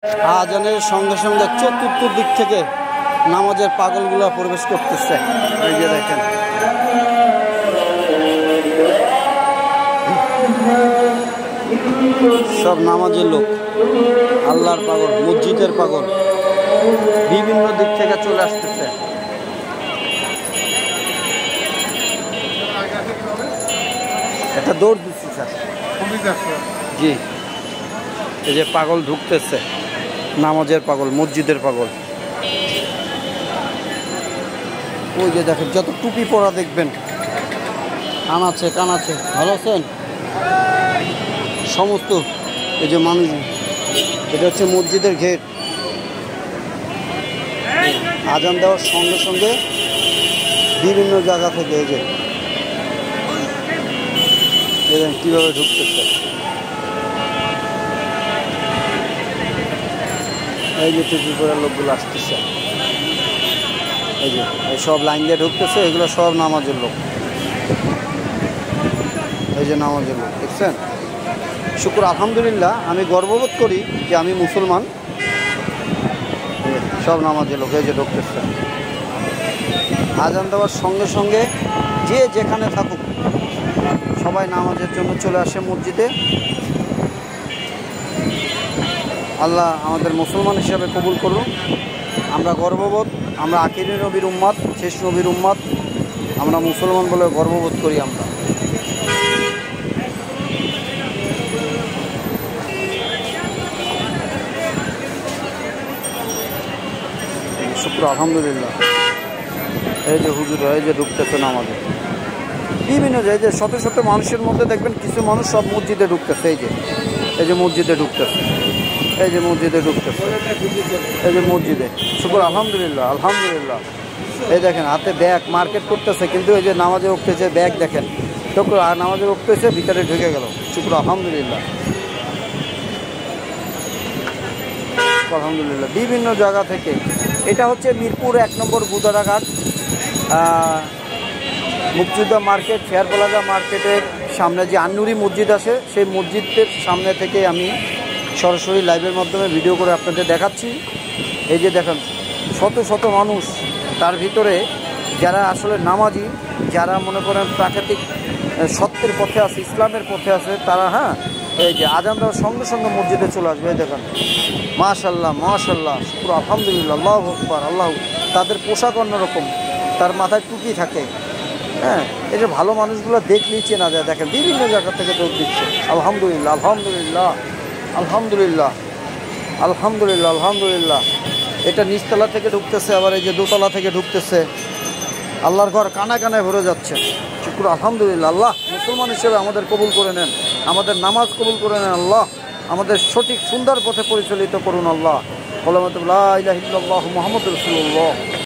আজানের সঙ্গে সঙ্গে চতুর্থ দিক থেকে নামাজের পাগলগুলো প্রবেশ করতেছে। এই যে দেখেন, সব নামাজের লোক, আল্লাহর পাগল, মসজিদের পাগল, বিভিন্ন দিক থেকে চলে আসতেছে। এটা দৌড় দিচ্ছি স্যার। জি, এই যে পাগল ঢুকতেছে, নামাজের পাগল, মসজিদের পাগল। ওই যে দেখেন, যত টুপি পরা দেখবেন, কানাচ্ছে কানাচ্ছে। ভালো আছেন? সমস্ত এই যে মানুষ, এটা হচ্ছে মসজিদের গেট। আজান দেওয়ার সঙ্গে সঙ্গে বিভিন্ন জায়গা থেকে এই যে কীভাবে ঢুকতেছে। এই যে টুপি পরা লোকগুলো আসতেছে, এই যে সব লাইন দিয়ে ঢুকতেছে, এগুলো সব নামাজের লোক। এই যে নামাজের লোক দেখছেন। শুকর আলহামদুলিল্লাহ, আমি গর্ববোধ করি যে আমি মুসলমান। সব নামাজের লোক এই যে ঢুকতেছে। আজান দেওয়ার সঙ্গে সঙ্গে যে যেখানে থাকুক সবাই নামাজের জন্য চলে আসে মসজিদে। আল্লাহ আমাদের মুসলমান হিসাবে কবুল করুন। আমরা গর্ববোধ, আমরা আখিরি নবীর উম্মত, শেষ নবীর উম্মত, আমরা মুসলমান বলে গর্ববোধ করি। আমরা শুক্র আলহামদুলিল্লাহ। এই যে হুজুর, এই যে ঢুকতেছে নামাজে বিভিন্ন জায়গায়, যে শত শত মানুষের মধ্যে দেখবেন কিছু মানুষ সব মসজিদে ঢুকতেছে। এই যে মসজিদে ঢুকতেছে, এই যে মসজিদে ঢুকতেছে, এই যে মসজিদে। শুক্র আলহামদুলিল্লাহ, আলহামদুলিল্লাহ। এই দেখেন হাতে ব্যাগ, মার্কেট করতেছে, কিন্তু এই যে নামাজে উঠতেছে ব্যাগ দেখেন, শুক্র আর নামাজে উঠতেছে, ভিতরে ঢুকে গেল। শুক্র আলহামদুলিল্লাহ, আলহামদুলিল্লাহ। বিভিন্ন জায়গা থেকে। এটা হচ্ছে মিরপুর 1 নম্বর গুদারাঘাট, মুক্তিযোদ্ধা মার্কেট, ফেয়ার প্লাজা মার্কেটের সামনে যে আন্নুরি মসজিদ আছে, সেই মসজিদের সামনে থেকে আমি সরাসরি লাইভের মাধ্যমে ভিডিও করে আপনাদের দেখাচ্ছি। এই যে দেখেন শত শত মানুষ, তার ভিতরে যারা আসলে নামাজি, যারা মনে করেন প্রাকৃতিক সত্যের পথে আছে, ইসলামের পথে আছে, তারা এই যে আজান দেওয়ার সঙ্গে সঙ্গে মসজিদে চলে আসবে। এই দেখেন, মাশাল্লাহ মাশাল্লাহ, পুরো আলহামদুলিল্লাহ, আল্লাহু আকবার, আল্লাহ। তাদের পোশাক অন্যরকম, তার মাথায় টুপি থাকে। এই যে ভালো মানুষগুলো দেখলেই চেনা যায়। দেখেন বিভিন্ন জায়গা থেকে দৌড় দিচ্ছে। আলহামদুলিল্লাহ, আলহামদুলিল্লাহ, আলহামদুলিল্লাহ, আলহামদুলিল্লাহ, আলহামদুলিল্লাহ। এটা নিচতলা থেকে ঢুকতেছে, আবার এই যে দোতলা থেকে ঢুকতেছে। আল্লাহর ঘর কানায় কানায় ভরে যাচ্ছে। শুকর আলহামদুলিল্লাহ। আল্লাহ মুসলমান হিসেবে আমাদের কবুল করে নেন, আমাদের নামাজ কবুল করে নেন। আল্লাহ আমাদের সঠিক সুন্দর পথে পরিচালিত করুন। আল্লাহ লা ইলাহা ইল্লাল্লাহু মুহাম্মাদুর রাসূলুল্লাহ।